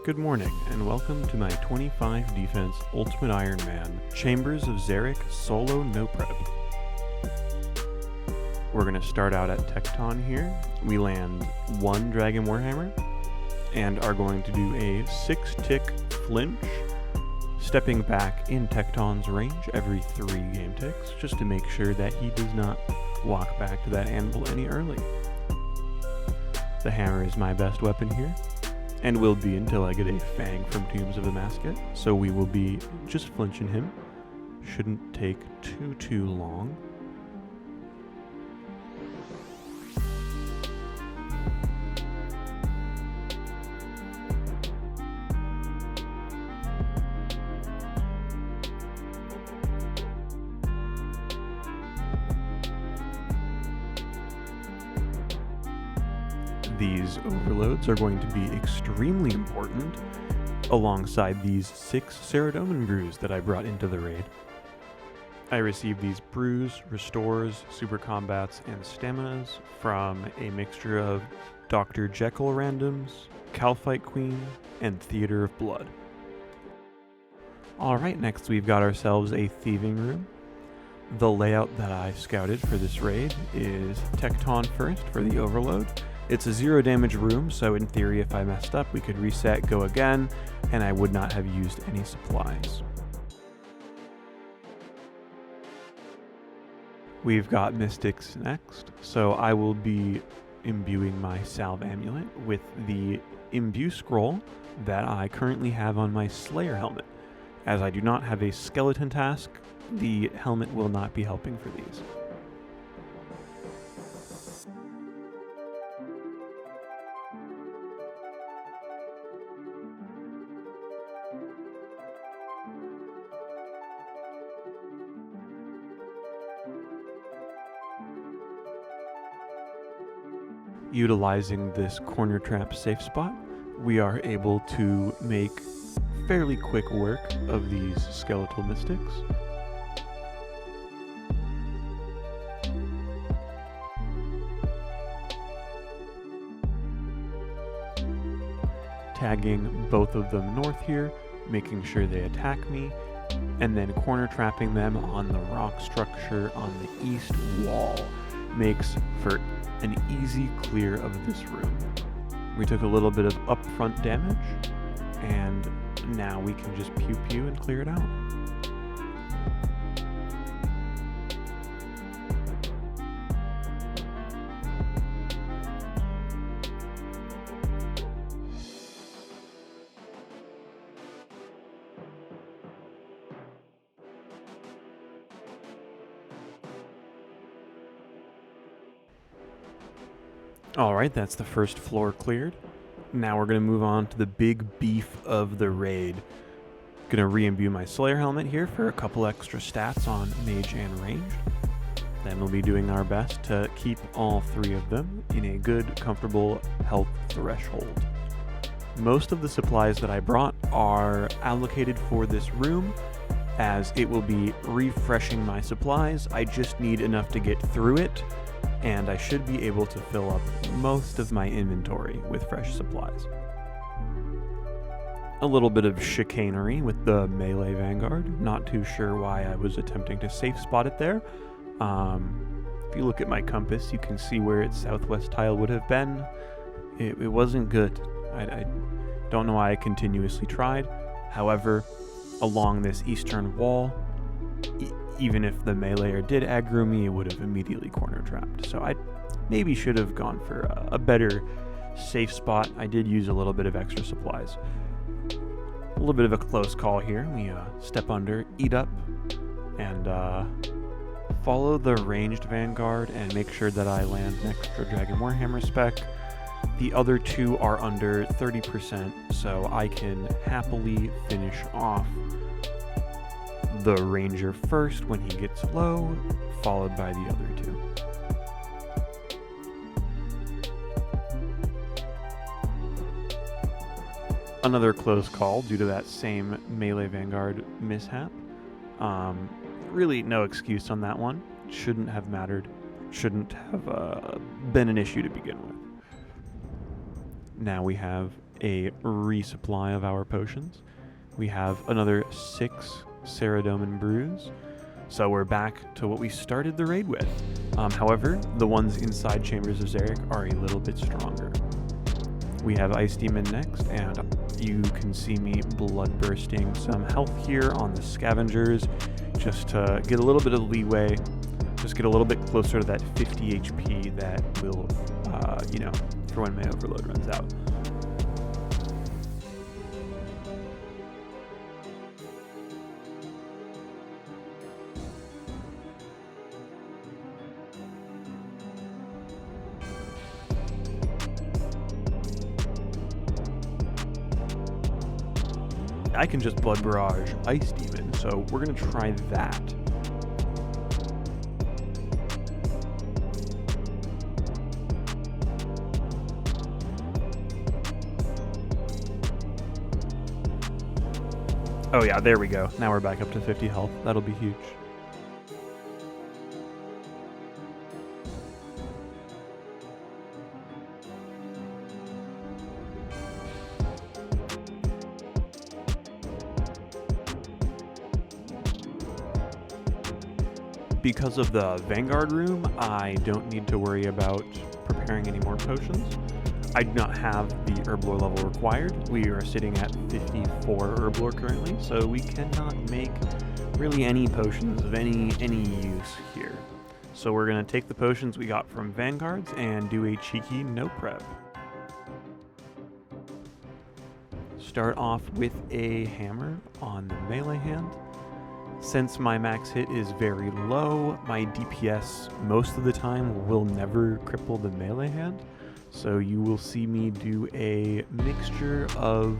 Good morning, and welcome to my 25 defense Ultimate Iron Man Chambers of Xeric solo Noprep. We're going to start out at Tekton here. We land 1 Dragon Warhammer, and are going to do a 6-tick flinch, stepping back in Tekton's range every 3 game ticks, just to make sure that he does not walk back to that anvil any early. The hammer is my best weapon here, and will be until I get a Fang from Tombs of the Masket, so we will be just flinching him. Shouldn't take too long. These overloads are going to be extremely important alongside these 6 Saradomin brews that I brought into the raid. I received these brews, restores, super combats, and staminas from a mixture of Dr. Jekyll randoms, Calphite Queen, and Theater of Blood. Alright, next we've got ourselves a Thieving room. The layout that I scouted for this raid is Tekton first for the overload. It's a 0 damage room, so in theory if I messed up we could reset, go again, and I would not have used any supplies. We've got Mystics next, so I will be imbuing my Salve Amulet with the Imbue Scroll that I currently have on my Slayer helmet. As I do not have a skeleton task, the helmet will not be helping for these. Utilizing this corner trap safe spot, we are able to make fairly quick work of these Skeletal Mystics. Tagging both of them north here, making sure they attack me, and then corner trapping them on the rock structure on the east wall makes for an easy clear of this room. We took a little bit of upfront damage, and now we can just pew pew and clear it out. Alright, that's the first floor cleared. Now we're going to move on to the big beef of the raid. Going to re-imbue my Slayer helmet here for a couple extra stats on Mage and Ranged. Then we'll be doing our best to keep all 3 of them in a good, comfortable health threshold. Most of the supplies that I brought are allocated for this room, as it will be refreshing my supplies. I just need enough to get through it, and I should be able to fill up most of my inventory with fresh supplies. A little bit of chicanery with the melee Vanguard. Not too sure why I was attempting to safe spot it there. If you look at my compass, you can see where its southwest tile would have been. It wasn't good. I don't know why I continuously tried. However, along this eastern wall, even if the meleeer did aggro me, it would have immediately corner trapped. So I maybe should have gone for a better safe spot. I did use a little bit of extra supplies. A little bit of a close call here. We step under, eat up, and follow the ranged Vanguard and make sure that I land an extra Dragon Warhammer spec. The other 2 are under 30%, so I can happily finish off the Ranger first when he gets low, followed by the other 2. Another close call due to that same melee Vanguard mishap. Really no excuse on that one. Shouldn't have mattered. Shouldn't have been an issue to begin with. Now we have a resupply of our potions. We have another 6 Ceradomin brews, so we're back to what we started the raid with. However, the ones inside Chambers of Xeric are a little bit stronger. We have Ice Demon next, and you can see me blood bursting some health here on the scavengers, just to get a little bit of leeway, just get a little bit closer to that 50 HP that will, for when my overload runs out. I can just blood barrage Ice Demon, so we're gonna try that. Oh yeah, there we go. Now we're back up to 50 health. That'll be huge. Because of the Vanguard room, I don't need to worry about preparing any more potions. I do not have the herblore level required. We are sitting at 54 herblore currently, so we cannot make really any potions of any use here. So we're going to take the potions we got from Vanguards and do a cheeky Noprep. Start off with a hammer on the melee hand. Since my max hit is very low, my DPS most of the time will never cripple the melee hand. So you will see me do a mixture of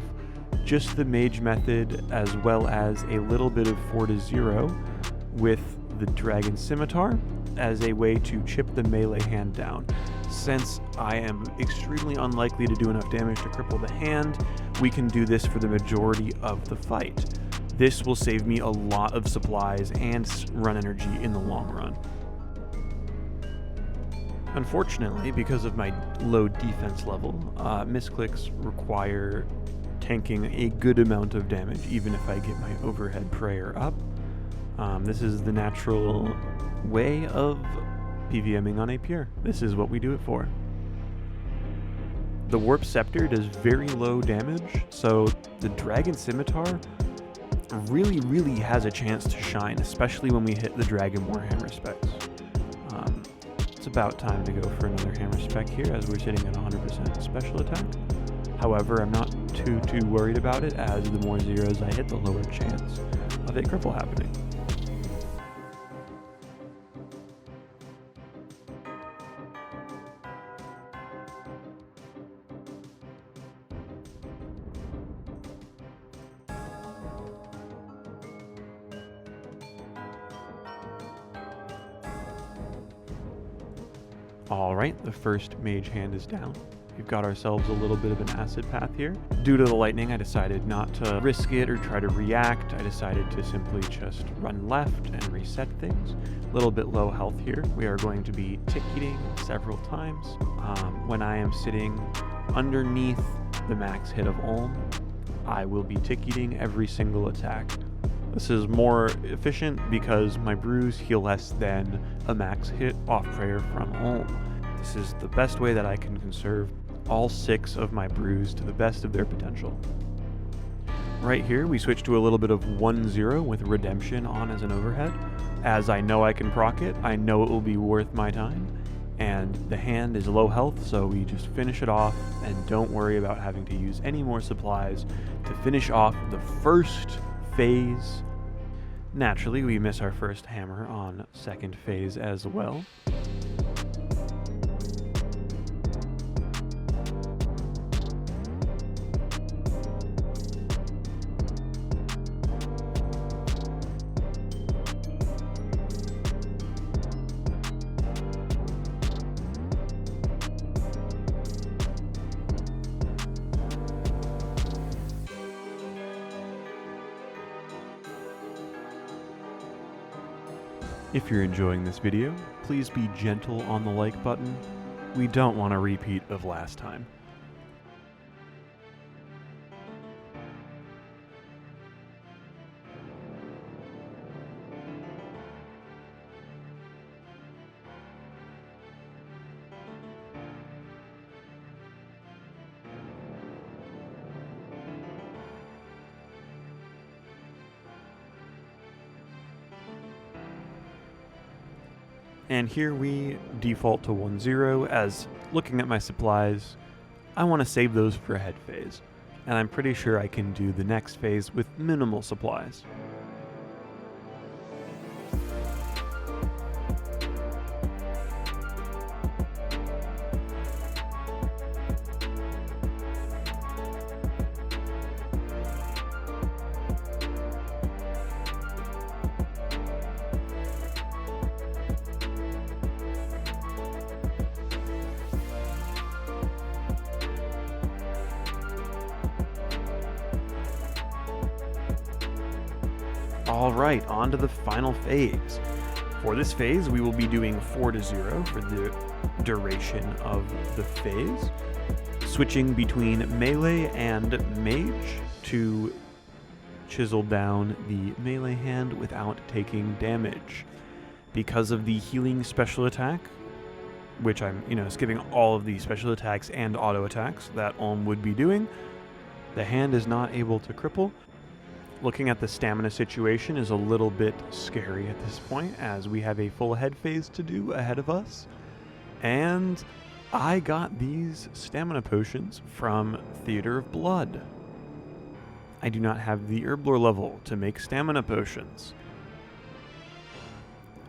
just the mage method as well as a little bit of 4-0 with the dragon scimitar as a way to chip the melee hand down. Since I am extremely unlikely to do enough damage to cripple the hand, we can do this for the majority of the fight. This will save me a lot of supplies and run energy in the long run. Unfortunately, because of my low defense level, misclicks require tanking a good amount of damage, even if I get my overhead prayer up. This is the natural way of PVMing on APR. This is what we do it for. The Warp Scepter does very low damage, so the Dragon Scimitar really has a chance to shine, especially when we hit the Dragon Warhammer specs. It's about time to go for another hammer spec here, as we're sitting at 100% special attack. However, I'm not too worried about it, as the more zeros I hit, the lower chance of a cripple happening. Alright, the first mage hand is down. We've got ourselves a little bit of an acid path here. Due to the lightning, I decided not to risk it or try to react. I decided to simply just run left and reset things. A little bit low health here. We are going to be tick-eating several times. When I am sitting underneath the max hit of Olm, I will be tick-eating every single attack. This is more efficient because my brews heal less than a max hit off prayer from Olm. This is the best way that I can conserve all 6 of my brews to the best of their potential. Right here, we switch to a little bit of 1-0 with Redemption on as an overhead. As I know I can proc it, I know it will be worth my time, and the hand is low health, so we just finish it off and don't worry about having to use any more supplies to finish off the first phase. Naturally, we miss our first hammer on second phase as well. If you're enjoying this video, please be gentle on the like button. We don't want a repeat of last time. And here we default to 1-0, as looking at my supplies, I want to save those for a head phase, and I'm pretty sure I can do the next phase with minimal supplies. Alright, on to the final phase. For this phase, we will be doing 4-0 for the duration of the phase, switching between melee and mage to chisel down the melee hand without taking damage. Because of the healing special attack, which I'm, skipping all of the special attacks and auto attacks that Olm would be doing, the hand is not able to cripple. Looking at the stamina situation is a little bit scary at this point, as we have a full head phase to do ahead of us. And I got these stamina potions from Theater of Blood. I do not have the herblore level to make stamina potions.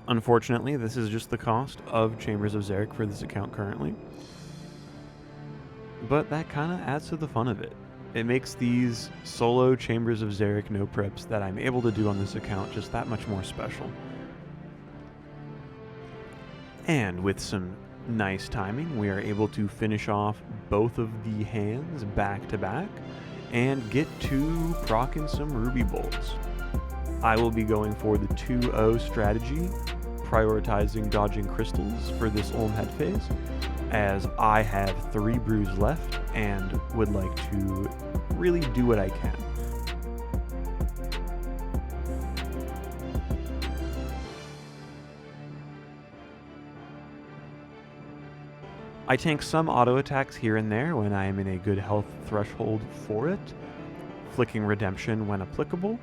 Unfortunately, this is just the cost of Chambers of Xeric for this account currently. But that kind of adds to the fun of it. It makes these solo Chambers of Xeric Nopreps that I'm able to do on this account just that much more special. And with some nice timing, we are able to finish off both of the hands back to back and get to procking some ruby bolts. I will be going for the 2-0 strategy, prioritizing dodging crystals for this Olm head phase, as I have 3 brews left and would like to really do what I can. I tank some auto attacks here and there when I am in a good health threshold for it, flicking redemption when applicable.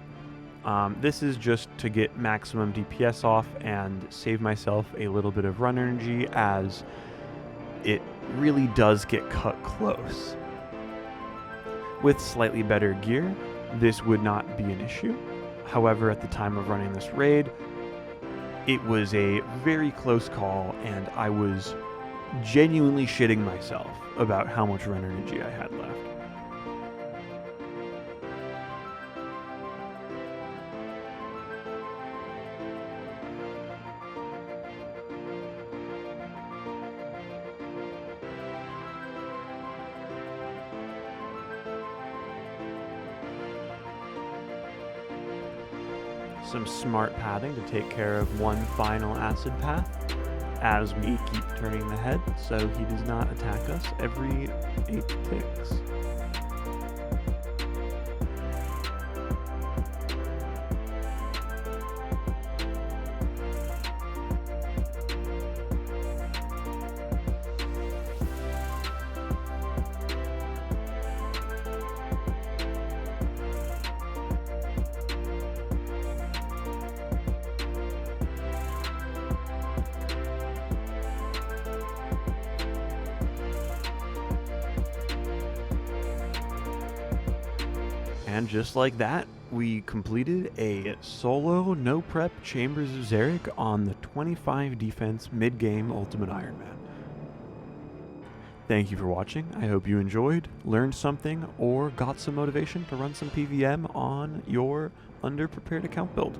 This is just to get maximum DPS off and save myself a little bit of run energy, as it really does get cut close. With slightly better gear, this would not be an issue. However, at the time of running this raid, it was a very close call, and I was genuinely shitting myself about how much run energy I had left. Some smart pathing to take care of one final acid path as we keep turning the head so he does not attack us every 8 ticks. And just like that, we completed a solo no-prep Chambers of Xeric on the 25 defense mid-game Ultimate Iron Man. Thank you for watching. I hope you enjoyed, learned something, or got some motivation to run some PVM on your underprepared account build.